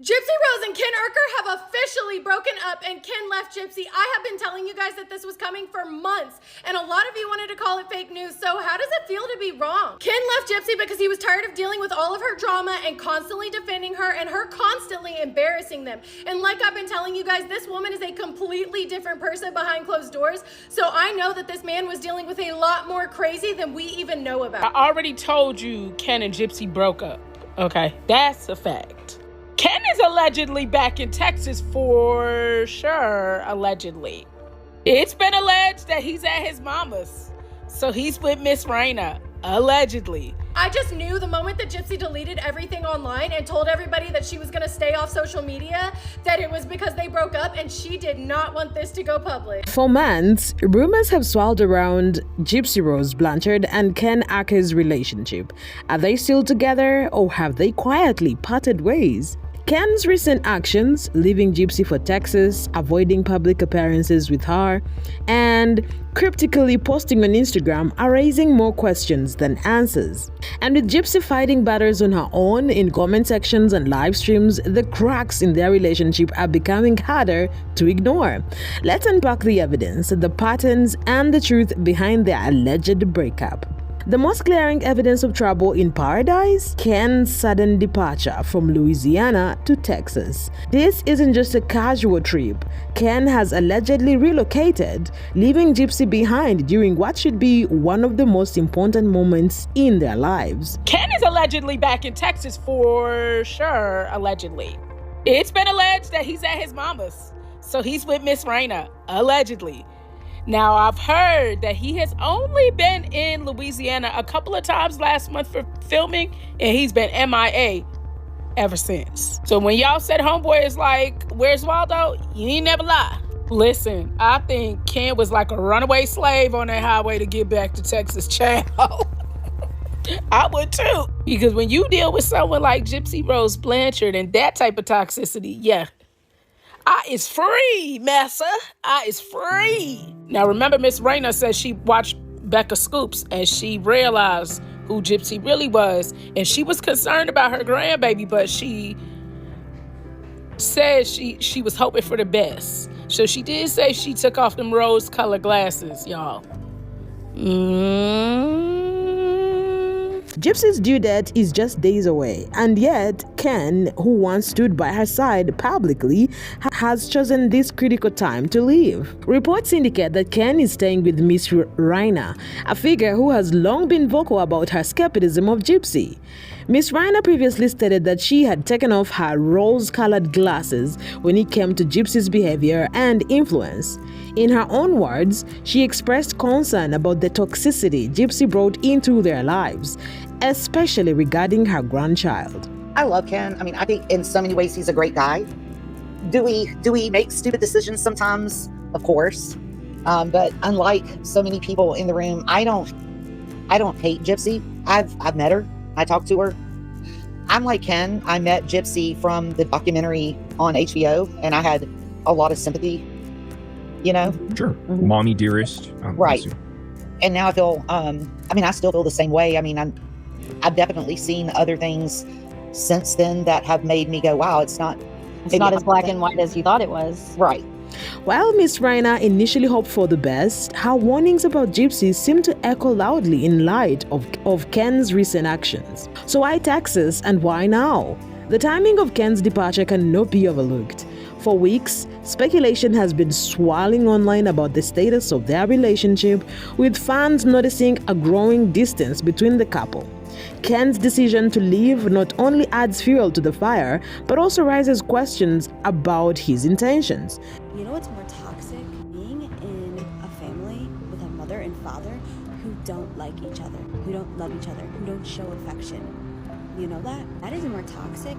Gypsy Rose and Ken URKER have officially broken up, and Ken left Gypsy. I have been telling you guys that this was coming for months, and a lot of you wanted to call it fake news, so how does it feel to be wrong? Ken left Gypsy because he was tired of dealing with all of her drama and constantly defending her and her constantly embarrassing them. And like I've been telling you guys, this woman is a completely different person behind closed doors, so I know that this man was dealing with a lot more crazy than we even know about. I already told you Ken and Gypsy broke up, okay? That's a fact. Ken is allegedly back in Texas for sure, allegedly. It's been alleged that he's at his mama's. So he's with Miss Raina, allegedly. I just knew the moment that Gypsy deleted everything online and told everybody that she was gonna stay off social media, that it was because they broke up and she did not want this to go public. For months, rumors have swirled around Gypsy Rose Blanchard and Ken URKER's relationship. Are they still together or have they quietly parted ways? Ken's recent actions, leaving Gypsy for Texas, avoiding public appearances with her, and cryptically posting on Instagram are raising more questions than answers. And with Gypsy fighting battles on her own in comment sections and live streams, the cracks in their relationship are becoming harder to ignore. Let's unpack the evidence, the patterns, and the truth behind their alleged breakup. The most glaring evidence of trouble in paradise? Ken's sudden departure from Louisiana to Texas. This isn't just a casual trip. Ken has allegedly relocated, leaving Gypsy behind during what should be one of the most important moments in their lives. Ken is allegedly back in Texas for sure, allegedly. It's been alleged that he's at his mama's. So he's with Miss Raina, allegedly. Now, I've heard that he has only been in Louisiana a couple of times last month for filming, and he's been MIA ever since. So when y'all said homeboy is like, where's Waldo? You ain't never lie. Listen, I think Ken was like a runaway slave on that highway to get back to Texas, child. I would too. Because when you deal with someone like Gypsy Rose Blanchard and that type of toxicity, yeah. I is free, massa. I is free. Now, remember, Miss Raina said she watched Becca Scoops and she realized who Gypsy really was. And she was concerned about her grandbaby, but she said she was hoping for the best. So she did say she took off them rose-colored glasses, y'all. Gypsy's due date is just days away, and yet Ken, who once stood by her side publicly, has chosen this critical time to leave. Reports indicate that Ken is staying with Miss Raina, a figure who has long been vocal about her skepticism of Gypsy. Miss Raina previously stated that she had taken off her rose-colored glasses when it came to Gypsy's behavior and influence. In her own words, she expressed concern about the toxicity Gypsy brought into their lives, especially regarding her grandchild. I love Ken. I mean, I think in so many ways he's a great guy. Do we make stupid decisions sometimes? Of course. But unlike so many people in the room, I don't hate Gypsy. I've met her. I talked to her. I'm like Ken. I met Gypsy from the documentary on HBO, and I had a lot of sympathy, you know? Sure. Mommy dearest. Right. And now I feel, I still feel the same way. I mean, I've definitely seen other things since then that have made me go, wow, it's not as black and white as you thought it was. Right. While Miss Raina initially hoped for the best, her warnings about Gypsy seem to echo loudly in light of Ken's recent actions. So why Texas and why now? The timing of Ken's departure cannot be overlooked. For weeks, speculation has been swirling online about the status of their relationship, with fans noticing a growing distance between the couple. Ken's decision to leave not only adds fuel to the fire, but also raises questions about his intentions. You know what's more toxic? Being in a family with a mother and father who don't like each other, who don't love each other, who don't show affection. You know that? That is more toxic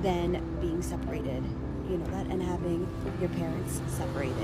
than being separated. You know that? And having your parents separated.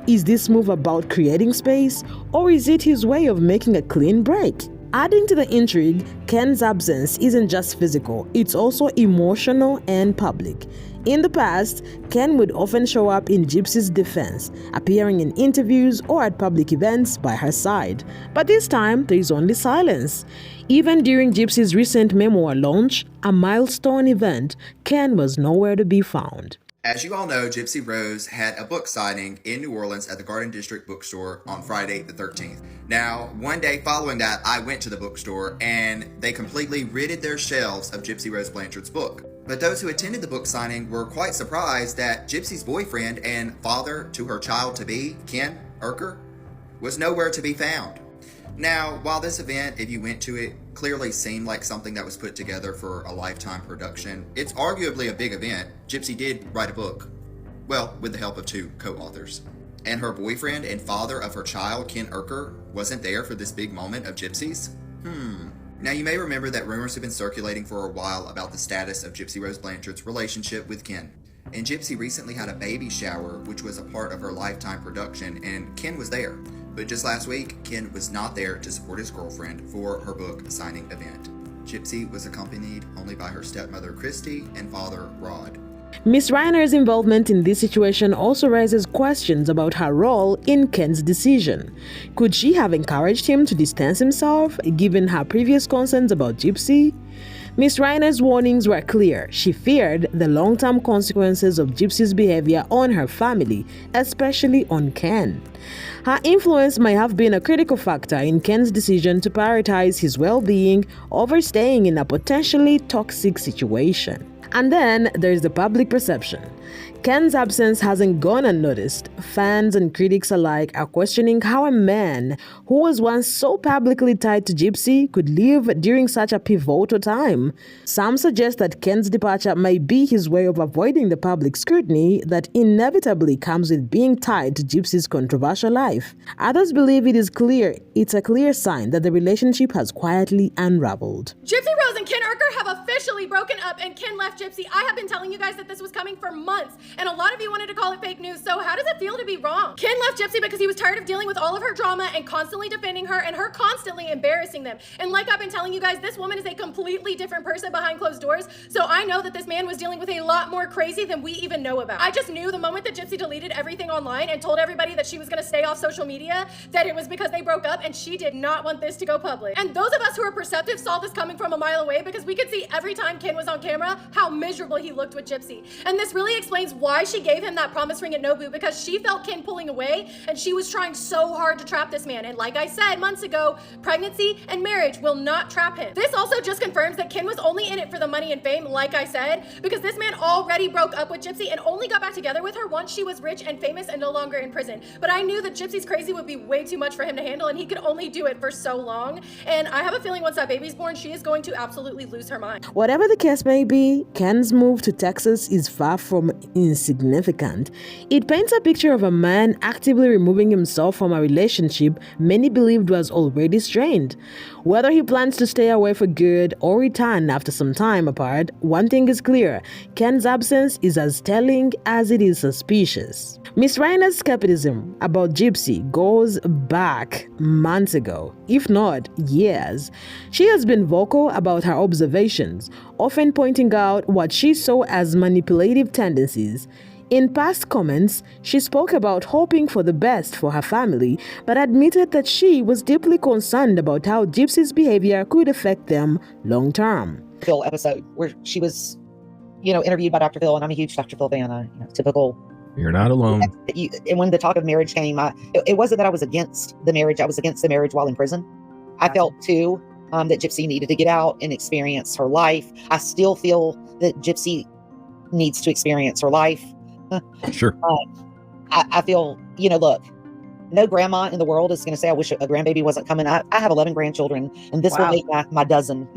Is this move about creating space, or is it his way of making a clean break? Adding to the intrigue, Ken's absence isn't just physical, it's also emotional and public. In the past, Ken would often show up in Gypsy's defense, appearing in interviews or at public events by her side. But this time, there is only silence. Even during Gypsy's recent memoir launch, a milestone event, Ken was nowhere to be found. As you all know, Gypsy Rose had a book signing in New Orleans at the Garden District bookstore on Friday the 13th. Now, one day following that, I went to the bookstore and they completely ridded their shelves of Gypsy Rose Blanchard's book. But those who attended the book signing were quite surprised that Gypsy's boyfriend and father to her child-to-be, Ken URKER, was nowhere to be found. Now, while this event, if you went to it, clearly seemed like something that was put together for a lifetime production, it's arguably a big event. Gypsy did write a book. Well, with the help of 2 co-authors. And her boyfriend and father of her child, Ken URKER, wasn't there for this big moment of Gypsy's? Now, you may remember that rumors have been circulating for a while about the status of Gypsy Rose Blanchard's relationship with Ken. And Gypsy recently had a baby shower, which was a part of her lifetime production, and Ken was there. But just last week, Ken was not there to support his girlfriend for her book signing event. Gypsy was accompanied only by her stepmother, Christy, and father, Rod. Miss Reiner's involvement in this situation also raises questions about her role in Ken's decision. Could she have encouraged him to distance himself, given her previous concerns about Gypsy? Miss Reiner's warnings were clear. She feared the long-term consequences of Gypsy's behavior on her family, especially on Ken. Her influence may have been a critical factor in Ken's decision to prioritize his well-being over staying in a potentially toxic situation. And then there's the public perception. Ken's absence hasn't gone unnoticed. Fans and critics alike are questioning how a man who was once so publicly tied to Gypsy could live during such a pivotal time. Some suggest that Ken's departure may be his way of avoiding the public scrutiny that inevitably comes with being tied to Gypsy's controversial life. Others believe it's a clear sign that the relationship has quietly unraveled. Gypsy Rose and Ken URKER have officially broken up and Ken left Gypsy. I have been telling you guys that this was coming for months. And a lot of you wanted to call it fake news, so how does it feel to be wrong? Ken left Gypsy because he was tired of dealing with all of her drama and constantly defending her and her constantly embarrassing them. And like I've been telling you guys, this woman is a completely different person behind closed doors, so I know that this man was dealing with a lot more crazy than we even know about. I just knew the moment that Gypsy deleted everything online and told everybody that she was gonna stay off social media, that it was because they broke up and she did not want this to go public. And those of us who are perceptive saw this coming from a mile away because we could see every time Ken was on camera how miserable he looked with Gypsy. And this really explains why she gave him that promise ring at Nobu, because she felt Ken pulling away and she was trying so hard to trap this man. And like I said months ago, pregnancy and marriage will not trap him. This also just confirms that Ken was only in it for the money and fame, like I said, because this man already broke up with Gypsy and only got back together with her once she was rich and famous and no longer in prison. But I knew that Gypsy's crazy would be way too much for him to handle and he could only do it for so long. And I have a feeling once that baby's born, she is going to absolutely lose her mind. Whatever the case may be, Ken's move to Texas is far from insignificant. It paints a picture of a man actively removing himself from a relationship many believed was already strained. Whether he plans to stay away for good or return after some time apart, one thing is clear: Ken's absence is as telling as it is suspicious. Miss Reiner's skepticism about Gypsy goes back months ago, if not years. She has been vocal about her observations, often pointing out what she saw as manipulative tendencies. In past comments, she spoke about hoping for the best for her family, but admitted that she was deeply concerned about how Gypsy's behavior could affect them long term. Phil episode where she was, interviewed by Dr. Phil, and I'm a huge Dr. Phil fan. Typical. You're not alone. And when the talk of marriage came, it wasn't that I was against the marriage. I was against the marriage while in prison. I felt too that Gypsy needed to get out and experience her life. I still feel that Gypsy needs to experience her life. Sure. I feel, look, no grandma in the world is going to say, I wish a grandbaby wasn't coming. I have 11 grandchildren, and this will make my dozen.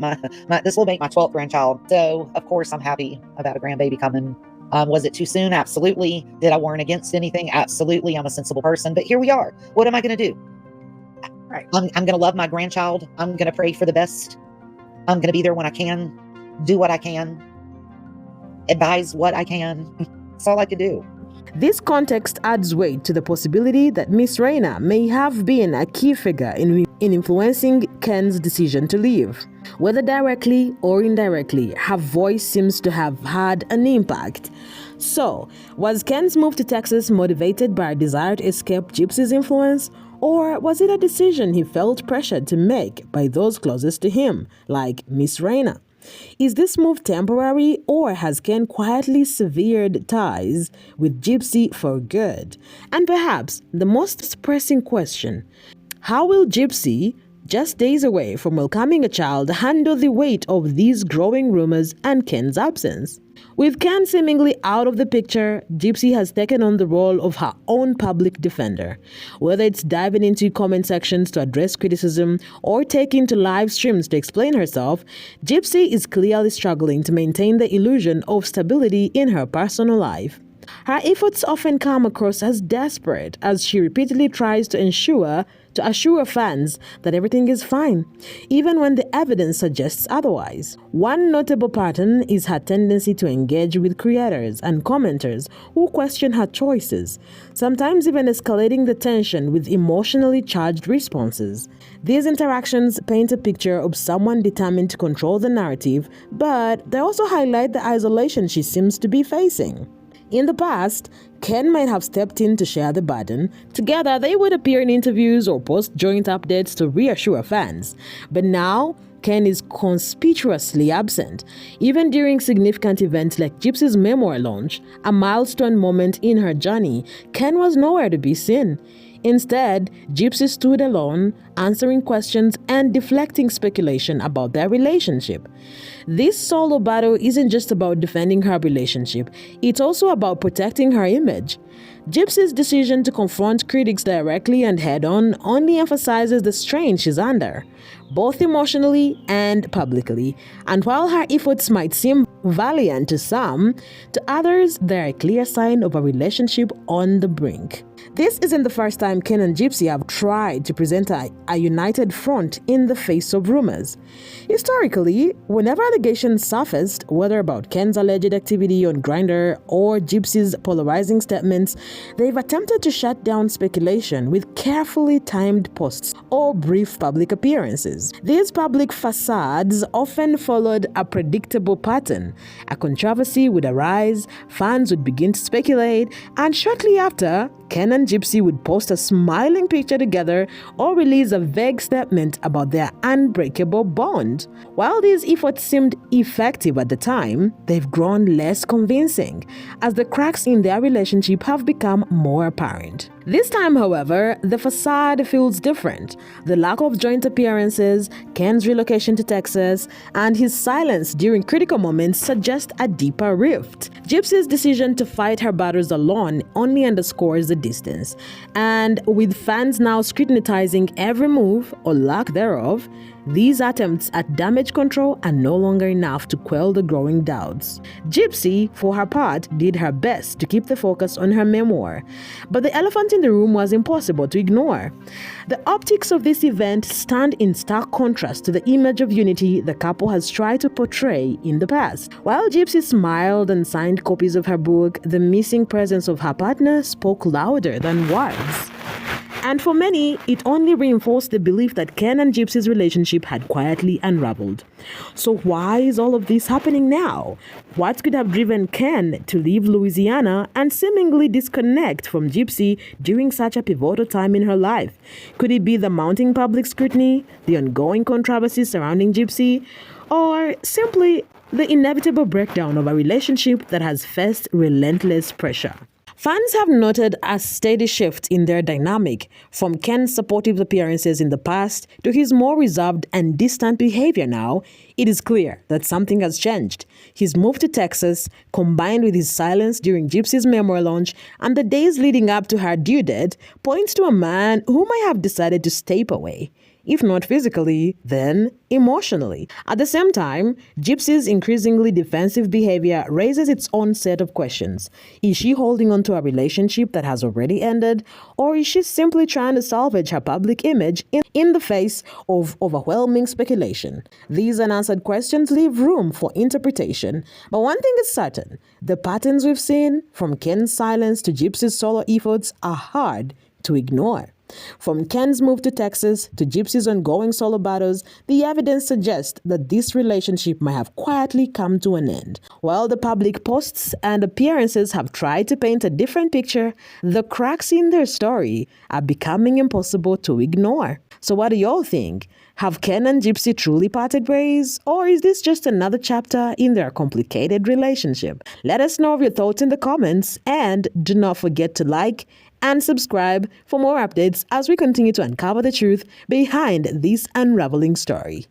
This will make my 12th grandchild. So, of course, I'm happy about a grandbaby coming. Was it too soon? Absolutely. Did I warn against anything? Absolutely. I'm a sensible person. But here we are. What am I going to do? Right. I'm going to love my grandchild. I'm going to pray for the best. I'm going to be there when I can, do what I can, advise what I can. That's all I could do. This context adds weight to the possibility that Miss Reiner may have been a key figure in in influencing Ken's decision to leave. Whether directly or indirectly, her voice seems to have had an impact. So, was Ken's move to Texas motivated by a desire to escape Gypsy's influence? Or was it a decision he felt pressured to make by those closest to him, like Miss Raina? Is this move temporary, or has Ken quietly severed ties with Gypsy for good? And perhaps the most pressing question, how will Gypsy, just days away from welcoming a child, handle the weight of these growing rumors and Ken's absence? With Ken seemingly out of the picture, Gypsy has taken on the role of her own public defender. Whether it's diving into comment sections to address criticism or taking to live streams to explain herself, Gypsy is clearly struggling to maintain the illusion of stability in her personal life. Her efforts often come across as desperate as she repeatedly tries to assure fans that everything is fine, even when the evidence suggests otherwise. One notable pattern is her tendency to engage with creators and commenters who question her choices, sometimes even escalating the tension with emotionally charged responses. These interactions paint a picture of someone determined to control the narrative, but they also highlight the isolation she seems to be facing. In the past, Ken might have stepped in to share the burden. Together, they would appear in interviews or post joint updates to reassure fans. But now, Ken is conspicuously absent. Even during significant events like Gypsy's memoir launch, a milestone moment in her journey, Ken was nowhere to be seen. Instead, Gypsy stood alone, answering questions and deflecting speculation about their relationship. This solo battle isn't just about defending her relationship, it's also about protecting her image. Gypsy's decision to confront critics directly and head-on only emphasizes the strain she's under, both emotionally and publicly. And while her efforts might seem valiant to some, to others they're a clear sign of a relationship on the brink. This isn't the first time Ken and Gypsy have tried to present a united front in the face of rumors. Historically, whenever allegations surfaced, whether about Ken's alleged activity on Grindr or Gypsy's polarizing statements, they've attempted to shut down speculation with carefully timed posts or brief public appearances. These public facades often followed a predictable pattern. A controversy would arise, fans would begin to speculate, and shortly after, Ken and Gypsy would post a smiling picture together or release a vague statement about their unbreakable bond. While these efforts seemed effective at the time, they've grown less convincing as the cracks in their relationship have become more apparent. This time, however, the facade feels different. The lack of joint appearances, Ken's relocation to Texas, and his silence during critical moments suggest a deeper rift. Gypsy's decision to fight her battles alone only underscores the distance. And with fans now scrutinizing every move or lack thereof, these attempts at damage control are no longer enough to quell the growing doubts. Gypsy, for her part, did her best to keep the focus on her memoir. But the elephant in the room was impossible to ignore. The optics of this event stand in stark contrast to the image of unity the couple has tried to portray in the past. While Gypsy smiled and signed copies of her book, the missing presence of her partner spoke louder than words. And for many, it only reinforced the belief that Ken and Gypsy's relationship had quietly unraveled. So why is all of this happening now? What could have driven Ken to leave Louisiana and seemingly disconnect from Gypsy during such a pivotal time in her life? Could it be the mounting public scrutiny, the ongoing controversy surrounding Gypsy, or simply the inevitable breakdown of a relationship that has faced relentless pressure? Fans have noted a steady shift in their dynamic, from Ken's supportive appearances in the past to his more reserved and distant behavior now. It is clear that something has changed. His move to Texas, combined with his silence during Gypsy's memoir launch and the days leading up to her due date, points to a man who might have decided to step away. If not physically, then emotionally. At the same time, Gypsy's increasingly defensive behavior raises its own set of questions. Is she holding on to a relationship that has already ended, or is she simply trying to salvage her public image in the face of overwhelming speculation? These unanswered questions leave room for interpretation. But one thing is certain, the patterns we've seen, from Ken's silence to Gypsy's solo efforts, are hard to ignore. From Ken's move to Texas to Gypsy's ongoing solo battles, the evidence suggests that this relationship might have quietly come to an end. While the public posts and appearances have tried to paint a different picture, the cracks in their story are becoming impossible to ignore. So what do y'all think? Have Ken and Gypsy truly parted ways? Or is this just another chapter in their complicated relationship? Let us know your thoughts in the comments, and do not forget to like and subscribe for more updates as we continue to uncover the truth behind this unraveling story.